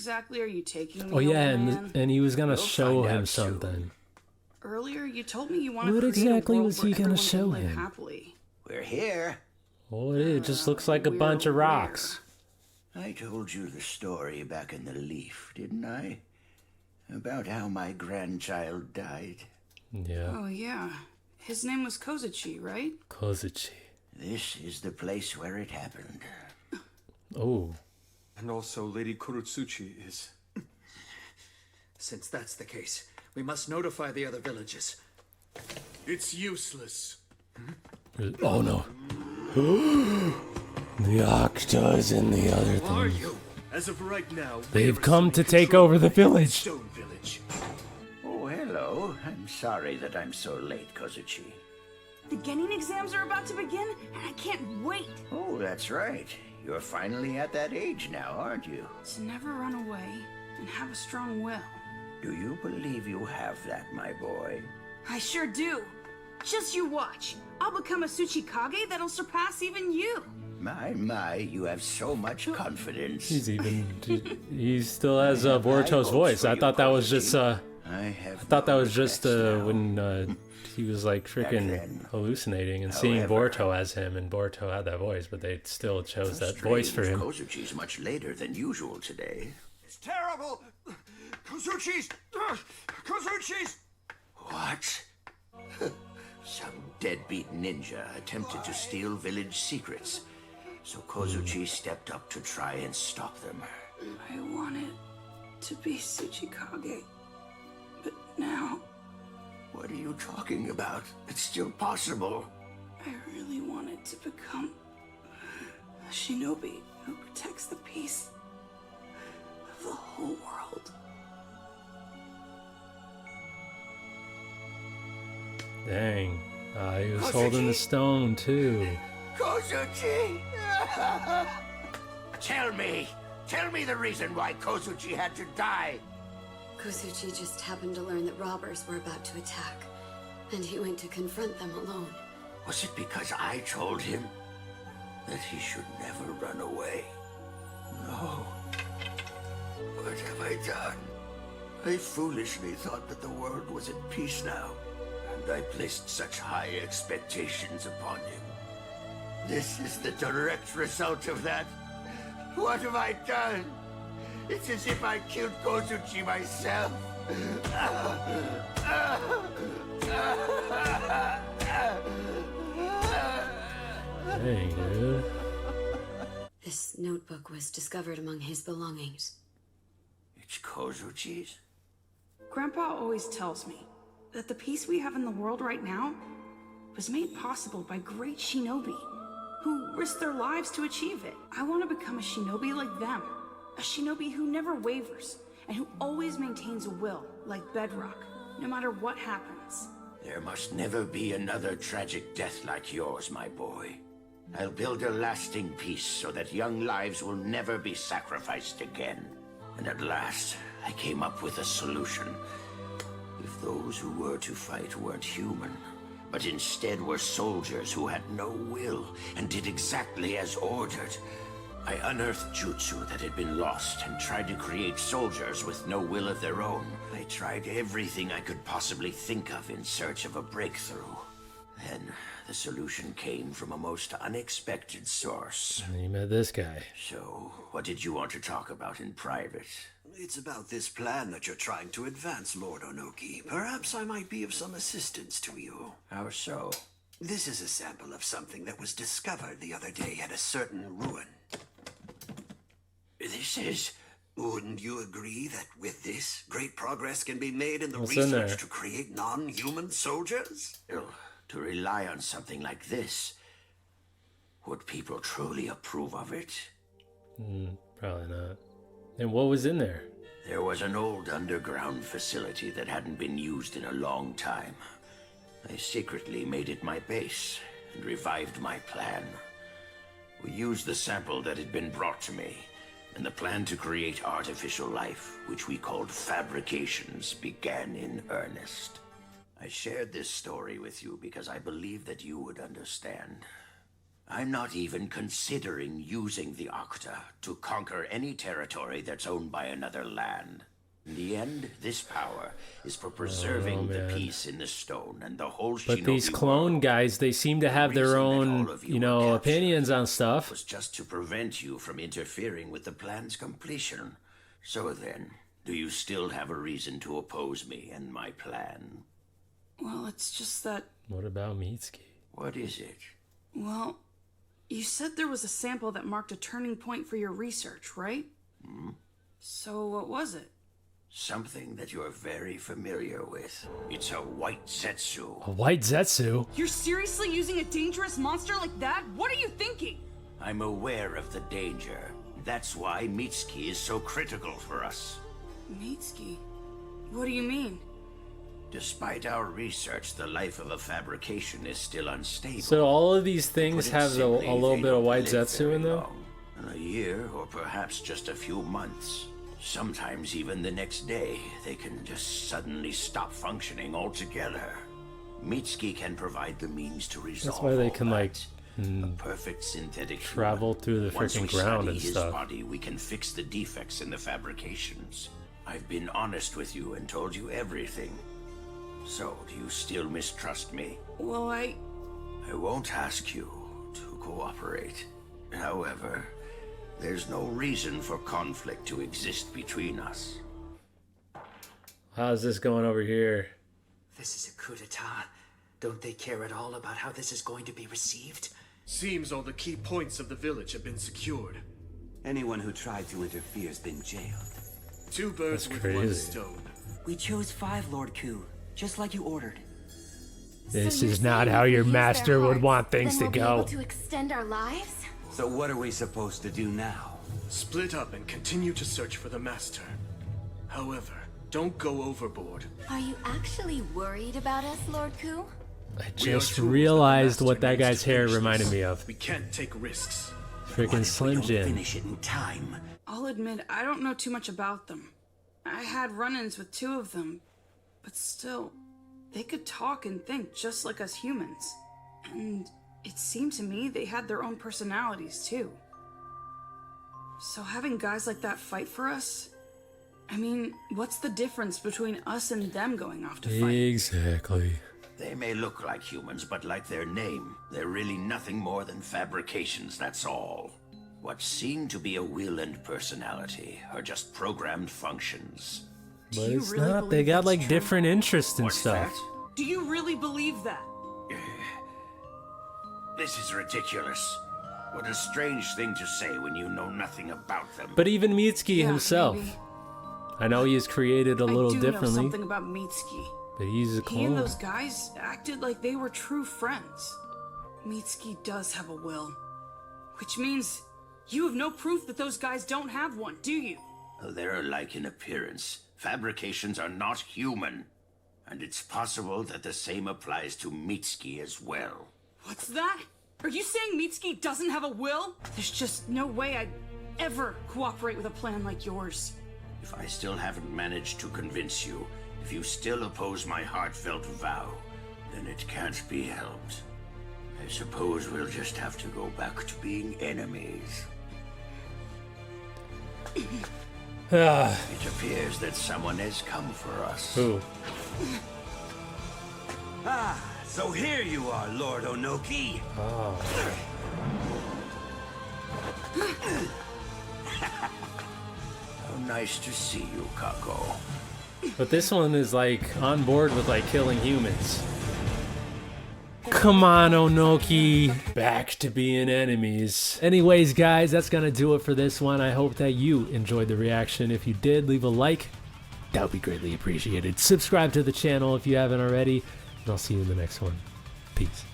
exactly are you taking me, Oh yeah, old man? and he was gonna You'll show find him out soon. something. Earlier, you told me you want to What create exactly a world was where he gonna everyone show can live him? happily. We're here. Oh, it just looks like a bunch of Where? rocks. I told you the story back in the leaf, didn't I? About how my grandchild died. Yeah. Oh, yeah. His name was Kozuchi, right? Kozuchi. This is the place where it happened. Oh. And also Lady Kurotsuchi is... Since that's the case, we must notify the other villages. It's useless. Oh no. The Octas and the other Who are thing. you? As of right now, They've come to take over the village. Stone Village. Oh, hello. I'm sorry that I'm so late, Kozuchi. The Genin exams are about to begin, and I can't wait Oh, that's right. You're finally at that age now, aren't you? to never run away and have a strong will. Do you believe you have that, my boy? I sure do. Just you watch. I'll become a Tsuchikage that'll surpass even you. My, you have so much confidence. He still has Boruto's voice. I thought that was just I thought that was just when he was like freaking then, hallucinating and seeing however, Boruto as him, and Boruto had that voice, but they still chose that voice for him. Kozuchi's much later than usual today. It's terrible! Kozuchi's! Kozuchi's! What? Some deadbeat ninja attempted to steal village secrets, so Kozuchi stepped up to try and stop them. I wanted to be Tsuchikage, but now What are you talking about? It's still possible. I really wanted to become a shinobi who protects the peace of the whole world. Dang. He was holding the stone too. Kozuchi! Tell me the reason why Kozuchi had to die. Kozuchi just happened to learn that robbers were about to attack, and he went to confront them alone. Was it because I told him that he should never run away? No. What have I done? I foolishly thought that the world was at peace now, and I placed such high expectations upon him. This is the direct result of that. What have I done? It's as if I killed Kozuchi myself. Dang, dude. This notebook was discovered among his belongings. It's Kozuchi's? Grandpa always tells me that the peace we have in the world right now was made possible by great shinobi who risked their lives to achieve it. I want to become a shinobi like them. A shinobi who never wavers and who always maintains a will like bedrock, no matter what happens. There must never be another tragic death like yours, my boy. I'll build a lasting peace so that young lives will never be sacrificed again. And at last, I came up with a solution. If those who were to fight weren't human, but instead were soldiers who had no will and did exactly as ordered, I unearthed jutsu that had been lost and tried to create soldiers with no will of their own. I tried everything I could possibly think of in search of a breakthrough. Then, the solution came from a most unexpected source. And then you met this guy. So, what did you want to talk about in private? It's about this plan that you're trying to advance, Lord Onoki. Perhaps I might be of some assistance to you. How so? This is a sample of something that was discovered the other day at a certain ruin. This is... Wouldn't you agree that with this, great progress can be made in the What's in there? research to create non-human soldiers? Still, to rely on something like this, would people truly approve of it? Probably not. And what was in there? There was an old underground facility that hadn't been used in a long time. I secretly made it my base and revived my plan. We used the sample that had been brought to me, and the plan to create artificial life, which we called fabrications, began in earnest. I shared this story with you because I believed that you would understand. I'm not even considering using the Octa to conquer any territory that's owned by another land. In the end, this power is for preserving the peace in the stone and the whole But these Shinobi clone world. guys, they seem to have their reason that own, all of you you were know, captured opinions on stuff. was just to prevent you from interfering with the plan's completion. So then, do you still have a reason to oppose me and my plan? Well, it's just that, What about Mitsuki? What is it? well, you said there was a sample that marked a turning point for your research, right? So what was it? Something that you're very familiar with. It's a White Zetsu. A White Zetsu? You're seriously using a dangerous monster like that? What are you thinking? I'm aware of the danger. That's why Mitsuki is so critical for us. Mitsuki? What do you mean? Despite our research, the life of a fabrication is still unstable. So all of these things Put it have a simply, little they bit of don't White live Zetsu very in them? long. In a year, or perhaps just a few months. Sometimes even the next day, they can just suddenly stop functioning altogether. Mitsuki can provide the means to resolve That's why they all can, that. like, A perfect synthetic travel human. through the Once freaking we ground study and his stuff. body, we can fix the defects in the fabrications. I've been honest with you and told you everything. So, do you still mistrust me? Well, I won't ask you to cooperate. However, there's no reason for conflict to exist between us. How's this going over here? This is a coup d'etat. Don't they care at all about how this is going to be received? Seems all the key points of the village have been secured. Anyone who tried to interfere has been jailed. Two birds That's with one crazy. stone. We chose 5, Lord Ku, just like you ordered. This So you're is not saying how if we your use their master would hearts, want things then to we'll be go. able to extend our lives? So what are we supposed to do now? Split up and continue to search for the master. However, don't go overboard. Are you actually worried about us, Lord Ku? I We are just tools that the realized master what that needs to guy's hair finish reminded this. me of. We can't take risks. Freaking What if we Slim don't Jim. finish it in time? I'll admit I don't know too much about them. I had run-ins with 2 of them, but still, they could talk and think just like us humans. And it seemed to me they had their own personalities too. So having guys like that fight for us, I mean, what's the difference between us and them going off to fight? Exactly. They may look like humans, but like their name, they're really nothing more than fabrications, that's all. What seem to be a will and personality are just programmed functions. Do But you it's really not. They believe got that's like true? different interests and What's stuff. that? Do you really believe that? This is ridiculous. What a strange thing to say when you know nothing about them. But even Mitsuki Yeah, himself. maybe. I know he is created a little I do differently, know something about Mitsuki. but he's a He clone. and those guys acted like they were true friends. Mitsuki does have a will. Which means you have no proof that those guys don't have one, do you? They're alike in appearance. Fabrications are not human. And it's possible that the same applies to Mitsuki as well. What's that? Are you saying Mitsuki doesn't have a will? There's just no way I'd ever cooperate with a plan like yours. If I still haven't managed to convince you, if you still oppose my heartfelt vow, then it can't be helped. I suppose we'll just have to go back to being enemies. It appears that someone has come for us. Who? Ah, so here you are, Lord Onoki. How nice to see you, Kako. But this one is like on board with like killing humans. Come on, Onoki. Back to being enemies. Anyways, guys, that's gonna do it for this one. I hope that you enjoyed the reaction. If you did, leave a like. That would be greatly appreciated. Subscribe to the channel if you haven't already. And I'll see you in the next one. Peace.